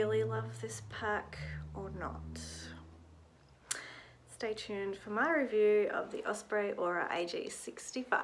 really love this pack or not. Stay tuned for my review of the Osprey Aura AG 65.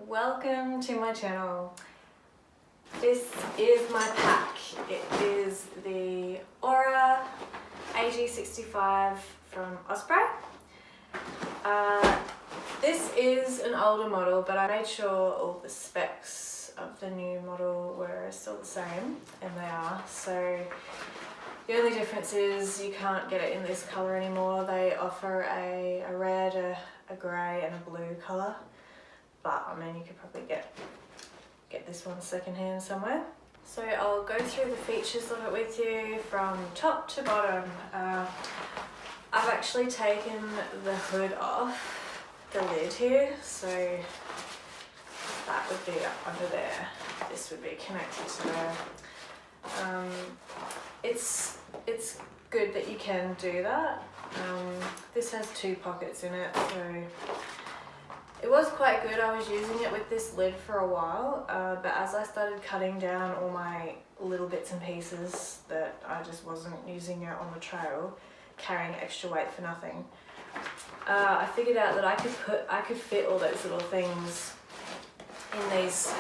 Welcome to my channel. This is my pack. It is the Aura AG 65 from Osprey. This is an older model, but I made sure all the specs of the new model were still the same, and they are. So the only difference is you can't get it in this colour anymore. They offer a red, a grey and a blue colour. But I mean, you could probably get this one secondhand somewhere. So I'll go through the features of it with you from top to bottom. I've actually taken the hood off the lid here, so that would be up under there. This would be connected to there. It's good that you can do that. This has 2 pockets in it, so it was quite good. I was using it with this lid for a while, but as I started cutting down all my little bits and pieces that I just wasn't using out on the trail, carrying extra weight for nothing, I figured out that I could fit all those little things in these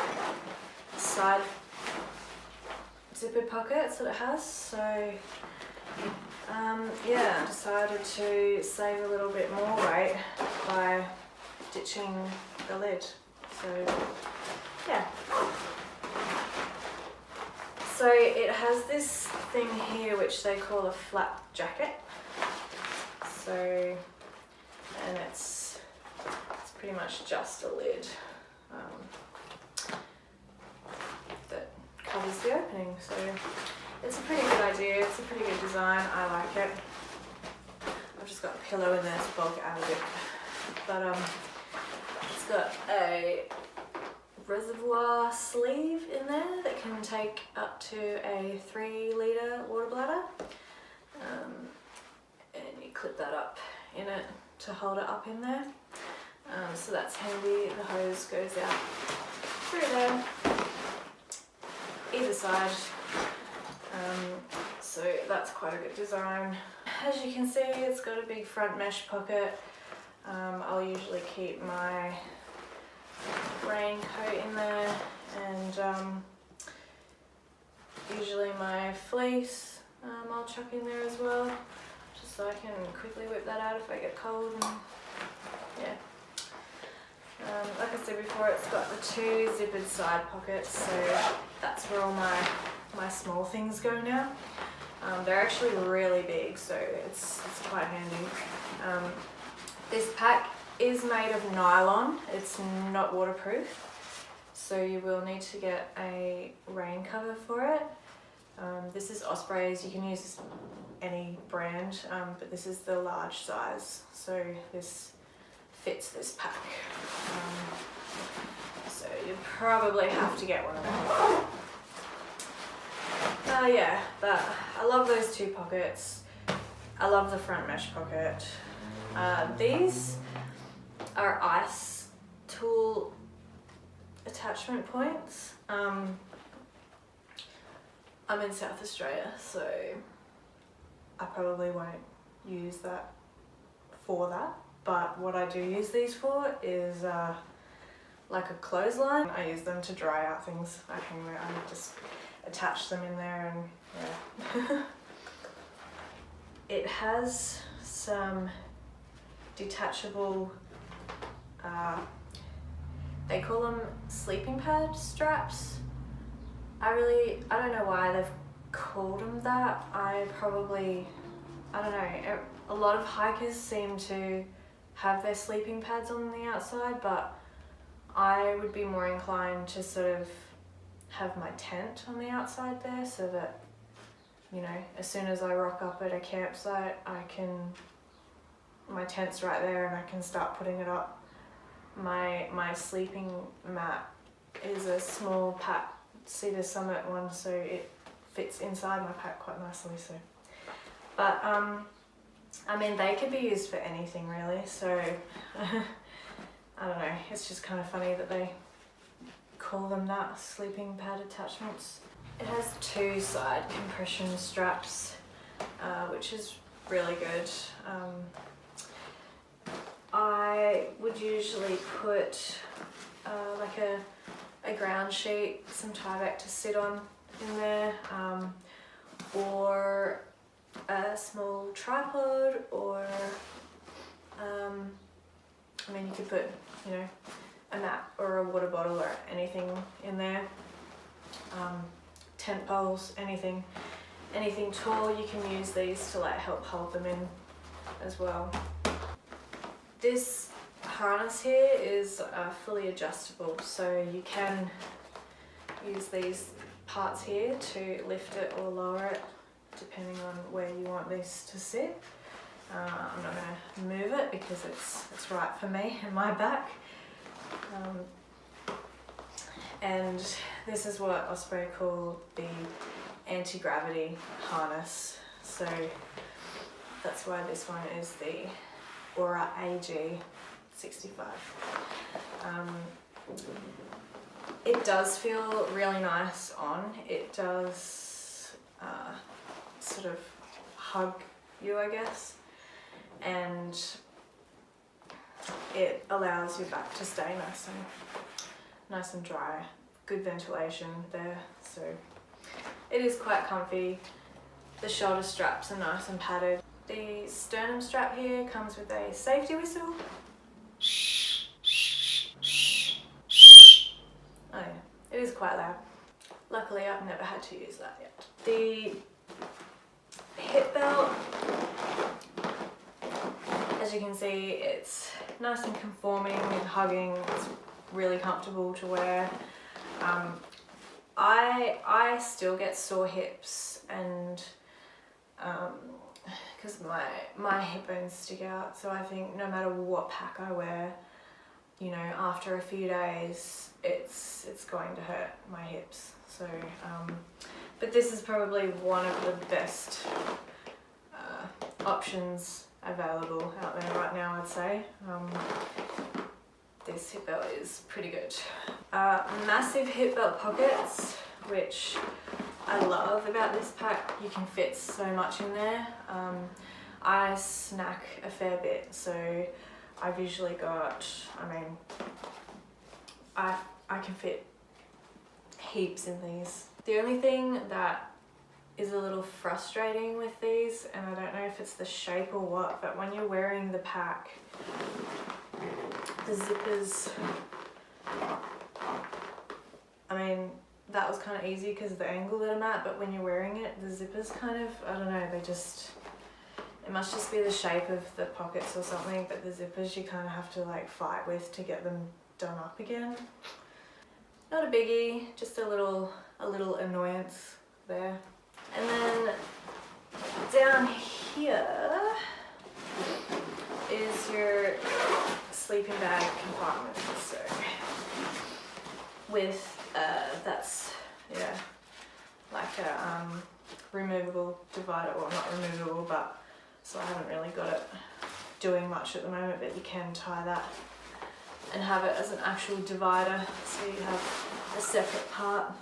side zipper pockets that it has. So yeah, I decided to save a little bit more weight by ditching the lid. So yeah, so it has this thing here which they call a flap jacket. So, and it's pretty much just a lid that covers the opening. So it's a pretty good idea. It's a pretty good design. I like it. I've just got a pillow in there to bulk it out a bit, but it's got a reservoir sleeve in there that can take up to a 3-litre water bladder, and you clip that up in it to hold it up in there. So that's handy. The hose goes out through there, either side. So that's quite a good design. As you can see, it's got a big front mesh pocket. I'll usually keep my raincoat in there, and usually my fleece I'll chuck in there as well, just so I can quickly whip that out if I get cold. And yeah, like I said before, it's got the 2 zippered side pockets, so that's where all my small things go now. They're actually really big, so it's quite handy. This pack is made of nylon. It's not waterproof, so you will need to get a rain cover for it. This is Osprey's. You can use any brand, but this is the large size, so this fits this pack. So you probably have to get one of them. Yeah, but I love those 2 pockets. I love the front mesh pocket. These are ice tool attachment points. I'm in South Australia, so I probably won't use that for that, but what I do use these for is like a clothesline. I use them to dry out things. I just attach them in there, and yeah. It has some detachable, they call them sleeping pad straps. I don't know why they've called them that. I don't know, a lot of hikers seem to have their sleeping pads on the outside, but I would be more inclined to sort of have my tent on the outside there, so that, you know, as soon as I rock up at a campsite, my tent's right there and I can start putting it up. My sleeping mat is a small pack, Cedar Summit one, so it fits inside my pack quite nicely. So, but I mean, they could be used for anything really, so I don't know, it's just kind of funny that they call them that, sleeping pad attachments. It has 2 side compression straps, which is really good. I would usually put like a ground sheet, some Tyvek to sit on in there, or a small tripod, or I mean, you could put, you know, a mat or a water bottle or anything in there. Tent poles, anything tall, you can use these to like help hold them in as well. This harness here is fully adjustable, so you can use these parts here to lift it or lower it depending on where you want this to sit. I'm not going to move it because it's right for me and my back. And this is what Osprey call the anti-gravity harness, so that's why this one is the Aura AG 65. It does feel really nice on. It does sort of hug you, I guess, and it allows your back to stay nice and dry. Good ventilation there, so it is quite comfy. The shoulder straps are nice and padded. The sternum strap here comes with a safety whistle. Oh yeah, it is quite loud. Luckily I've never had to use that yet. The hip belt, as you can see, it's nice and conforming and hugging. It's really comfortable to wear. I still get sore hips, and because my hip bones stick out, so I think no matter what pack I wear, you know, after a few days it's going to hurt my hips. So but this is probably one of the best options available out there right now, I'd say. This hip belt is pretty good. Massive hip belt pockets, which I love about this pack. You can fit so much in there. I snack a fair bit, so I've usually got, I mean, I can fit heaps in these. The only thing that is a little frustrating with these, and I don't know if it's the shape or what, but when you're wearing the pack, the zippers, I mean, that was kind of easy because of the angle that I'm at, but when you're wearing it, the zippers kind of, I don't know, it must just be the shape of the pockets or something, but the zippers you kind of have to like fight with to get them done up again. Not a biggie, just a little annoyance there. And then down here is your sleeping bag compartment. So with that's, yeah, like a removable divider, or not removable, but so I haven't really got it doing much at the moment, but you can tie that and have it as an actual divider, so you have a separate part,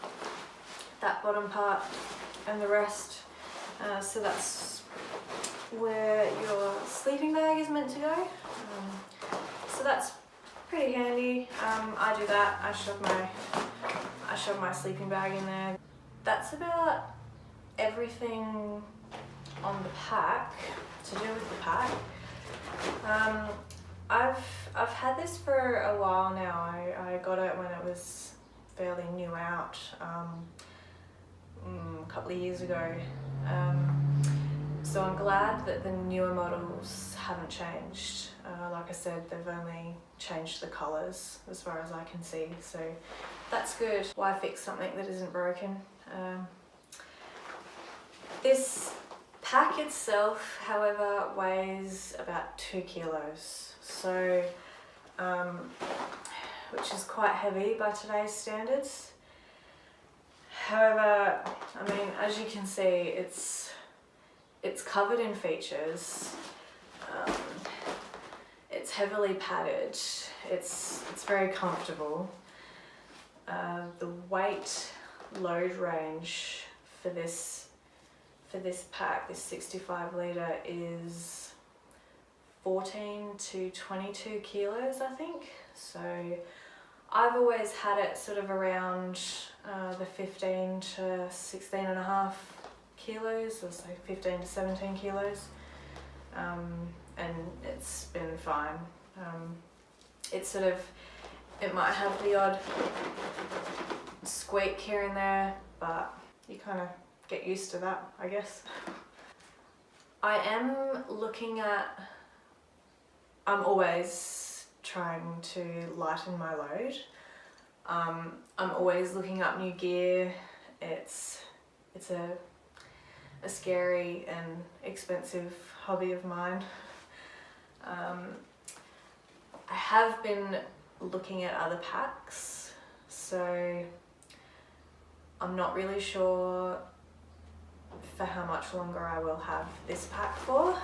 that bottom part and the rest. So that's where your sleeping bag is meant to go. So that's pretty handy. I do that. I shove my sleeping bag in there. That's about everything on the pack, to do with the pack. had this for a while now. I got it when it was fairly new out, a couple of years ago. So I'm glad that the newer models haven't changed. Like I said, they've only changed the colours as far as I can see, so that's good. Why fix something that isn't broken? This pack itself, however, weighs about 2 kilos, so which is quite heavy by today's standards. However, I mean, as you can see, it's covered in features. It's heavily padded. It's very comfortable. The weight load range for this pack, this 65 litre, is 14 to 22 kilos, I think. So I've always had it sort of around the 15 to 16 and a half kilos, or say 15 to 17 kilos, and it's been fine. It might have the odd squeak here and there, but you kind of get used to that, I guess. I'm always trying to lighten my load. I'm always looking up new gear. It's a scary and expensive hobby of mine. I have been looking at other packs, so I'm not really sure for how much longer I will have this pack for.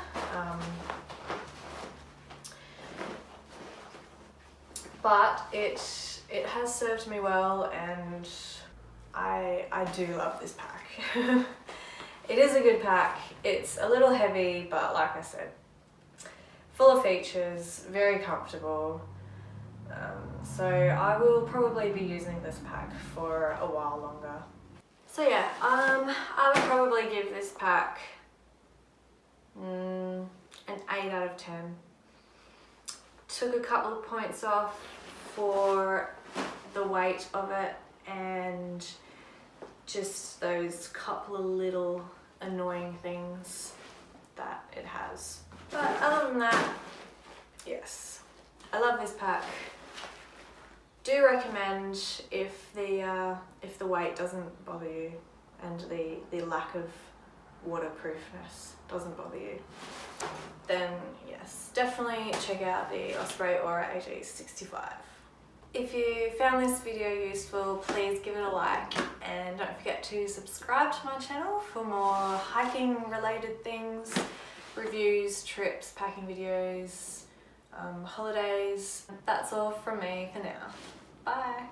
But it has served me well, and I do love this pack. It is a good pack. It's a little heavy, but like I said, full of features, very comfortable. So I will probably be using this pack for a while longer. So yeah, I would probably give this pack an 8 out of 10. Took a couple of points off for the weight of it and just those couple of little annoying things that it has. But other than that, yes, I love this pack. Do recommend if the weight doesn't bother you and the lack of waterproofness doesn't bother you, then yes, definitely check out the Osprey Aura AG 65. If you found this video useful, please give it a like, and don't forget to subscribe to my channel for more hiking related things, reviews, trips, packing videos, holidays. That's all from me for now. Bye!